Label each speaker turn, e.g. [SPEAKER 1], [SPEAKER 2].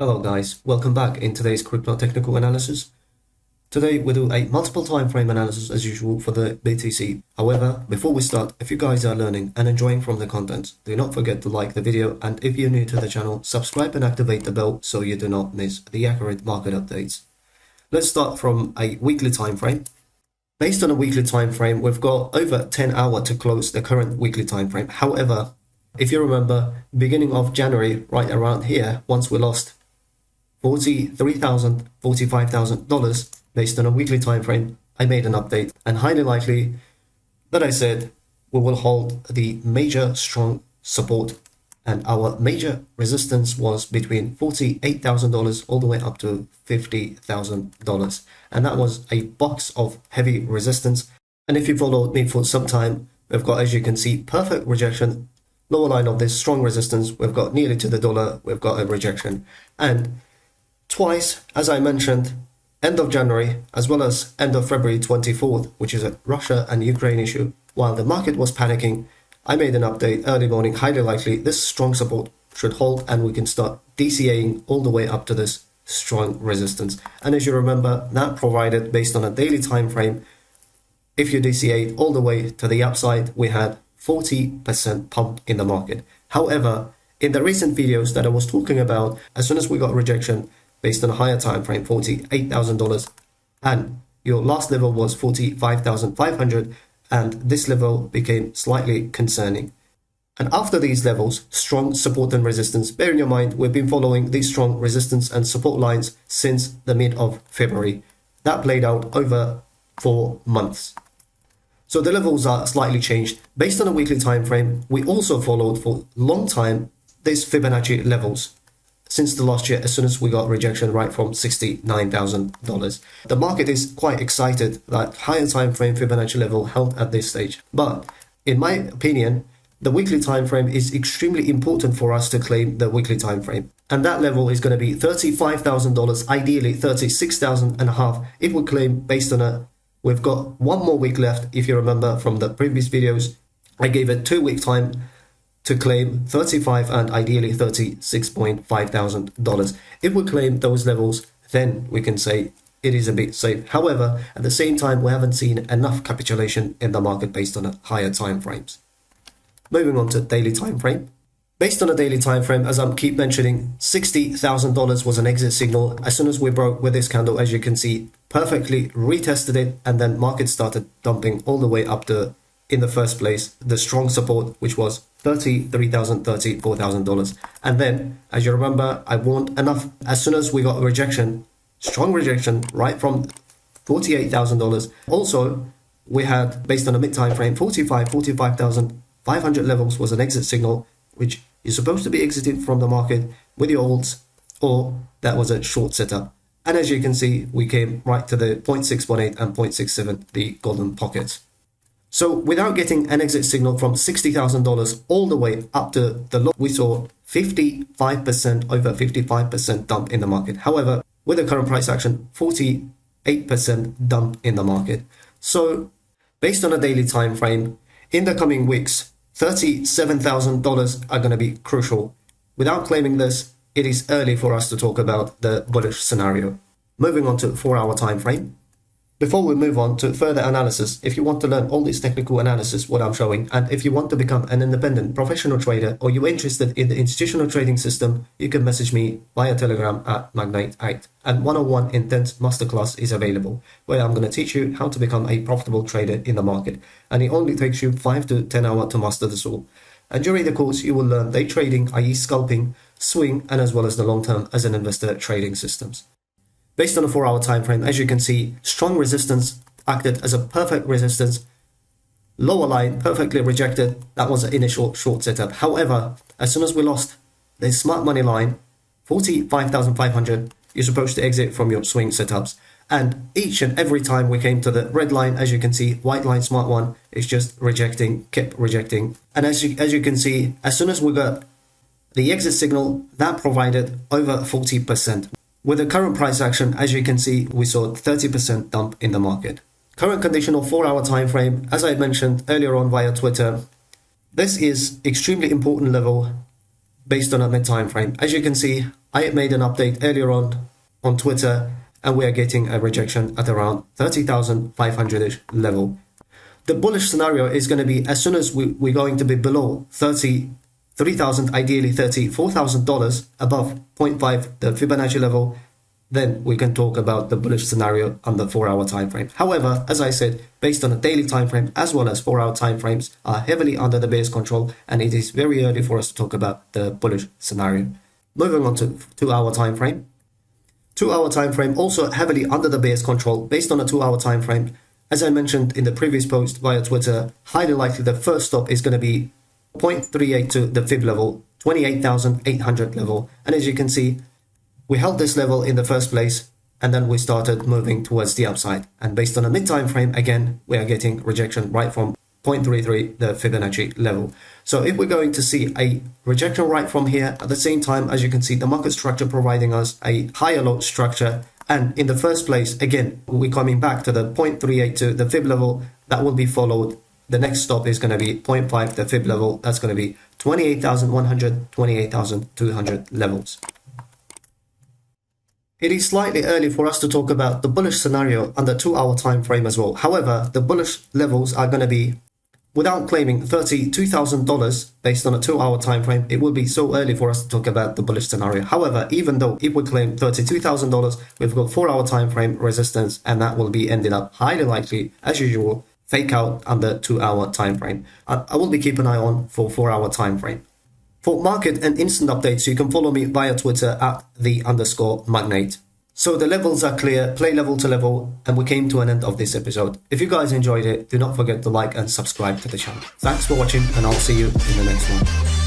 [SPEAKER 1] Hello guys, welcome back in today's crypto technical analysis. Today we do a multiple time frame analysis as usual for the BTC. However, before we start, if you guys are learning and enjoying from the content, do not forget to like the video, and if you're new to the channel, subscribe and activate the bell so you do not miss the accurate market updates. Let's start from a weekly time frame. Based on a weekly time frame, we've got over 10 hours to close the current weekly time frame. However, if you remember, beginning of January, right around here, once we lost $43,000, $45,000 based on a weekly time frame, I made an update, and highly likely that I said we will hold the major strong support, and our major resistance was between $48,000 all the way up to $50,000, and that was a box of heavy resistance. And if you followed me for some time, we've got, as you can see, perfect rejection, lower line of this strong resistance, we've got nearly to the dollar, we've got a rejection, and twice, as I mentioned, end of January as well as end of February 24th, which is a Russia and Ukraine issue, while the market was panicking, I made an update early morning. Highly likely this strong support should hold and we can start DCAing all the way up to this strong resistance. And as you remember, that provided, based on a daily time frame, if you DCA all the way to the upside, we had 40% pump in the market. However, in the recent videos that I was talking about, as soon as we got rejection based on a higher time frame, $48,000, and your last level was 45,500, and this level became slightly concerning. And after these levels, strong support and resistance. Bear in your mind, we've been following these strong resistance and support lines since the mid of February. That played out over 4 months. So the levels are slightly changed. Based on a weekly time frame, we also followed for a long time these Fibonacci levels since the last year, as soon as we got rejection right from $69,000. The market is quite excited that higher time frame Fibonacci level held at this stage. But in my opinion, the weekly time frame is extremely important for us to claim the weekly time frame. And that level is going to be $35,000, ideally $36,500. It will claim based on we've got 1 more week left. If you remember from the previous videos, I gave it 2-week time to claim 35 and ideally $36,500. If we claim those levels, then we can say it is a bit safe. However, at the same time, we haven't seen enough capitulation in the market based on higher time frames. Moving on to daily time frame. Based on a daily time frame, as I keep mentioning, $60,000 was an exit signal. As soon as we broke with this candle, as you can see, perfectly retested it, and then market started dumping all the way up to, in the first place, the strong support, which was $33,000, $34,000. And then, as you remember, I warned enough. As soon as we got a rejection, strong rejection, right from $48,000. Also, we had, based on a mid-time frame, 45,500 levels was an exit signal, which is supposed to be exited from the market with your alts, or that was a short setup. And as you can see, we came right to the 0.618 and 0.67, the golden pockets. So without getting an exit signal from $60,000 all the way up to the low, we saw 55%, over 55% dump in the market. However, with the current price action, 48% dump in the market. So based on a daily time frame, in the coming weeks, $37,000 are going to be crucial. Without claiming this, it is early for us to talk about the bullish scenario. Moving on to 4-hour time frame. Before we move on to further analysis, if you want to learn all this technical analysis, what I'm showing, and if you want to become an independent professional trader, or you're interested in the institutional trading system, you can message me via Telegram at Magnate8. And 101 Intense Masterclass is available, where I'm going to teach you how to become a profitable trader in the market. And it only takes you 5 to 10 hours to master this all. And during the course, you will learn day trading, i.e. scalping, swing, and as well as the long-term as an investor trading systems. Based on a 4-hour time frame, as you can see, strong resistance acted as a perfect resistance. Lower line perfectly rejected. That was an initial short setup. However, as soon as we lost the smart money line, 45,500, you're supposed to exit from your swing setups. And each and every time we came to the red line, as you can see, white line, smart one, is just rejecting, kept rejecting. And as you can see, as soon as we got the exit signal, that provided over 40%. With the current price action, as you can see, we saw 30% dump in the market. Current conditional 4-hour time frame, as I mentioned earlier on via Twitter, this is extremely important level based on a mid time frame. As you can see, I made an update earlier on Twitter, and we are getting a rejection at around 30,500-ish level. The bullish scenario is going to be as soon as we're going to be below 33,000, ideally $34,000 above 0.5, the Fibonacci level, then we can talk about the bullish scenario on the 4-hour time frame. However, as I said, based on a daily time frame as well as 4-hour time frames are heavily under the bear's control, and it is very early for us to talk about the bullish scenario. Moving on to 2-hour time frame. 2-hour time frame also heavily under the bear's control based on a 2-hour time frame. As I mentioned in the previous post via Twitter, highly likely the first stop is going to be 0.382, the fib level, 28,800 level, and as you can see, we held this level in the first place, and then we started moving towards the upside. And based on a mid-time frame, again, we are getting rejection right from 0.33, the Fibonacci level. So if we're going to see a rejection right from here, at the same time, as you can see, the market structure providing us a higher low structure. And in the first place, again, we're coming back to the 0.382, the fib level, that will be followed. The next stop is going to be 0.5, the fib level. That's going to be 28,100, 28,200 levels. It is slightly early for us to talk about the bullish scenario on the 2-hour time frame as well. However, the bullish levels are going to be, without claiming $32,000 based on a 2-hour time frame, it will be so early for us to talk about the bullish scenario. However, even though if we claim $32,000, we've got 4-hour time frame resistance, and that will be ended up highly likely, as usual, fake out on the 2-hour time frame. I will be keeping an eye on for 4-hour time frame. For market and instant updates, you can follow me via Twitter at @the_magnate. So the levels are clear, play level to level, and we came to an end of this episode. If you guys enjoyed it, do not forget to like and subscribe to the channel. Thanks for watching, and I'll see you in the next one.